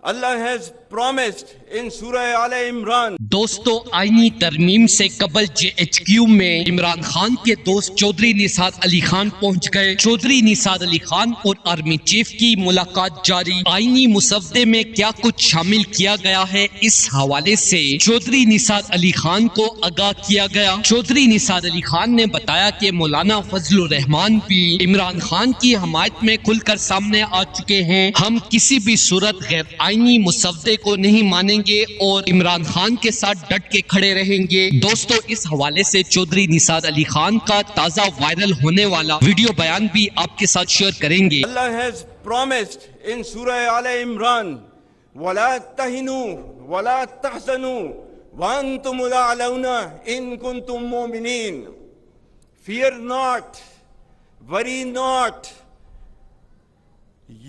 Allah has promised in Surah Al Imran. دوستو آئینی ترمیم سے قبل JHQ میں عمران خان کے دوست چودھری نثار علی خان پہنچ گئے۔ چودھری نثار علی خان اور آرمی چیف کی ملاقات جاری۔ آئینی مسودے میں کیا کچھ شامل کیا گیا ہے، اس حوالے سے چودھری نثار علی خان کو آگاہ کیا گیا۔ چودھری نثار علی خان نے بتایا کہ مولانا فضل الرحمان بھی عمران خان کی حمایت میں کھل کر سامنے آ چکے ہیں۔ ہم کسی بھی صورت غیر آئینی مسودے کو نہیں مانیں گے اور عمران خان کے ساتھ ڈٹ کے کھڑے رہیں گے۔ دوستو اس حوالے سے چودھری نثار علی خان کا تازہ وائرل ہونے والا ویڈیو بیان بھی آپ کے ساتھ شیئر کریں گے۔ Allah has promised in Surah Al Imran, وَلَا تَهِنُوا وَلَا تَحْزَنُوا وَأَنْتُمُ الْأَعْلَوْنَ إِن كُنتُم مُؤْمِنِينَ. Fear not, worry not.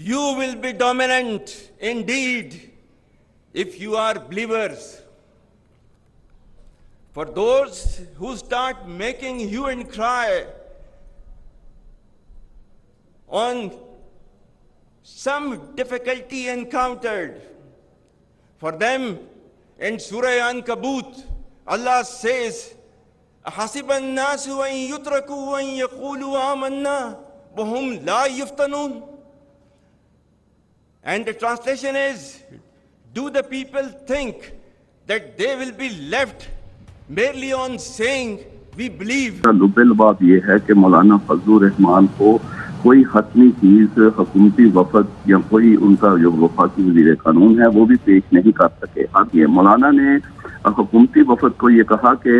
You will be dominant indeed if you are believers. For those who start making hue and cry on some difficulty encountered, for them in Surah Ankabut, Allah says, أَحَسِبَ النَّاسُ أَن يُتْرَكُوا أَن يَقُولُوا آمَنَّا وَهُمْ لَا يُفْتَنُونَ. And the translation is, do the people think that they will be left merely on saying we believe? لبل بات یہ ہے کہ مولانا فضل الرحمان کو کوئی حتمی چیز حکومتی وفد یا کوئی ان کا جو وفاقی وزیر قانون ہے وہ بھی پیش نہیں کر سکے۔ اب یہ مولانا نے حکومتی وفد کو یہ کہا کہ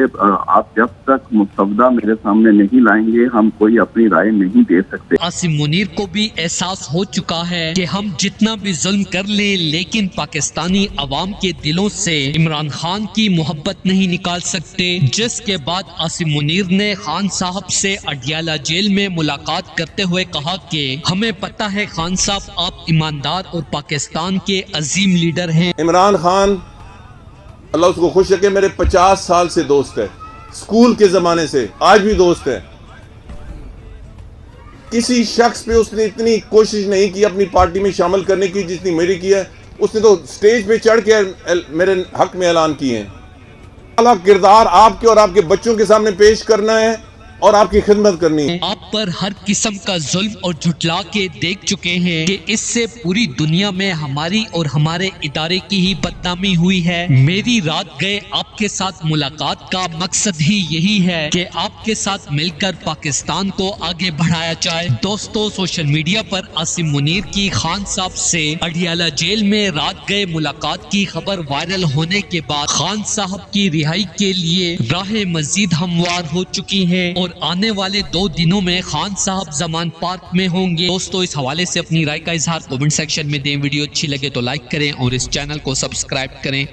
آپ جب تک مسودہ میرے سامنے نہیں لائیں گے ہم کوئی اپنی رائے نہیں دے سکتے۔ عاصم منیر کو بھی احساس ہو چکا ہے کہ ہم جتنا بھی ظلم کر لیں لیکن پاکستانی عوام کے دلوں سے عمران خان کی محبت نہیں نکال سکتے، جس کے بعد عاصم منیر نے خان صاحب سے اڈیالہ جیل میں ملاقات کرتے ہوئے کہا کہ ہمیں پتہ ہے خان صاحب آپ ایماندار اور پاکستان کے عظیم لیڈر ہیں۔ عمران خان اللہ اس کو خوش رکھے میرے 50 سال سے دوست ہے، اسکول کے زمانے سے آج بھی دوست ہے۔ کسی شخص پہ اس نے اتنی کوشش نہیں کی اپنی پارٹی میں شامل کرنے کی جتنی میری کی ہے۔ اس نے تو سٹیج پہ چڑھ کے میرے حق میں اعلان کیے ہیں۔ اللہ کردار آپ کے اور آپ کے بچوں کے سامنے پیش کرنا ہے اور آپ کی خدمت کرنی ہے۔ آپ پر ہر قسم کا ظلم اور جھٹلا کے دیکھ چکے ہیں کہ اس سے پوری دنیا میں ہماری اور ہمارے ادارے کی ہی بدنامی ہوئی ہے۔ میری رات گئے آپ کے ساتھ ملاقات کا مقصد ہی یہی ہے کہ آپ کے ساتھ مل کر پاکستان کو آگے بڑھایا جائے۔ دوستو سوشل میڈیا پر عاصم منیر کی خان صاحب سے اڈیالہ جیل میں رات گئے ملاقات کی خبر وائرل ہونے کے بعد خان صاحب کی رہائی کے لیے راہ مزید ہموار ہو چکی ہیں اور آنے والے 2 دنوں میں خان صاحب زمان پارک میں ہوں گے۔ دوستو اس حوالے سے اپنی رائے کا اظہار کمنٹ سیکشن میں دیں۔ ویڈیو اچھی لگے تو لائک کریں اور اس چینل کو سبسکرائب کریں۔